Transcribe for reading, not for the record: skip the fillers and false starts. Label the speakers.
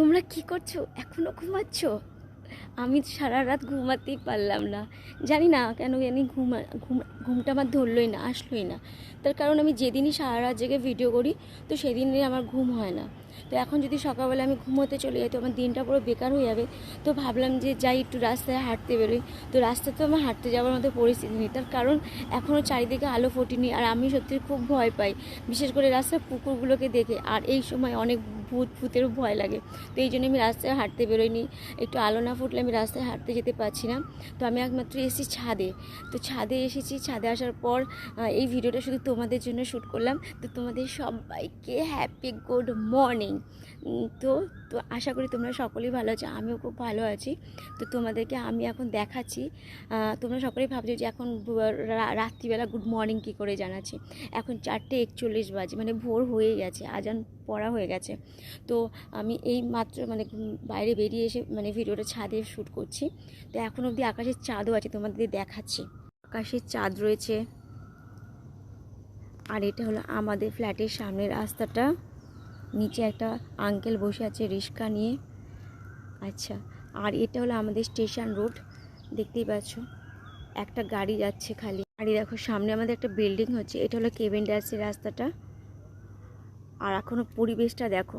Speaker 1: তোমরা কি করছো? এখনো ঘুমাচ্ছ? আমি সারা রাত ঘুমাতেই পারলাম না। জানি না কেন জানি ঘুমটা আমার ধরলই না, আসলোই না। তার কারণ আমি যেদিনই সারা রাত জেগে ভিডিও করি তো সেদিনই আমার ঘুম হয় না। তো এখন যদি সকালবেলা আমি ঘুমোতে চলে যাই তো আমার দিনটা পুরো বেকার হয়ে যাবে। তো ভাবলাম যে যাই একটু রাস্তায় হাঁটতে বেরোই। তো রাস্তায় তো আমার হাঁটতে যাওয়ার মতো পরিস্থিতি নেই, তার কারণ এখনও চারিদিকে আলো ফোটেনি। আর আমি সত্যি খুব ভয় পাই, বিশেষ করে রাস্তার পুকুরগুলোকে দেখে। আর এই সময় অনেক ভূতেরও ভয় লাগে। তো এই জন্য আমি রাস্তায় হাঁটতে বেরোইনি। একটু আলো না ফুটলে আমি রাস্তায় হাঁটতে যেতে পারছি না। তো আমি একমাত্র এসেছি ছাদে। তো ছাদে এসেছি, ছাদে আসার পর এই ভিডিওটা শুধু তোমাদের জন্য শ্যুট করলাম। তো তোমাদের সবাইকে হ্যাপি গুড মর্নিং। তো তো আশা করি তোমরা সকলেই ভালো আছো, আমিও খুব ভালো আছি। তো তোমাদেরকে আমি এখন দেখাচ্ছি। তোমরা সকলেই ভাবছো যে এখন রাত্রিবেলা গুড মর্নিং কী করে জানাচ্ছি। এখন 4:41 বাজে, মানে ভোর হয়ে গেছে, আজান পড়া হয়ে গেছে। তো আমি এই মাত্র মানে বাইরে বেরিয়ে এসে মানে ভিডিওটা ছাদে শ্যুট করছি। তো এখন অবধি আকাশের চাঁদও আছে, তোমাদের দেখাচ্ছি। আকাশের চাঁদ রয়েছে। আর এটা হলো আমাদের ফ্ল্যাটের সামনের রাস্তাটা। নিচে একটা আঙ্কেল বসে আছে রিক্সা নিয়ে। আচ্ছা, আর এটা হলো আমাদের স্টেশন রোড, দেখতেই পাচ্ছ একটা গাড়ি যাচ্ছে খালি। আর দেখো সামনে আমাদের একটা বিল্ডিং হচ্ছে। এটা হলো কেভেন্ডার্সের রাস্তাটা। আর এখনও পরিবেশটা দেখো।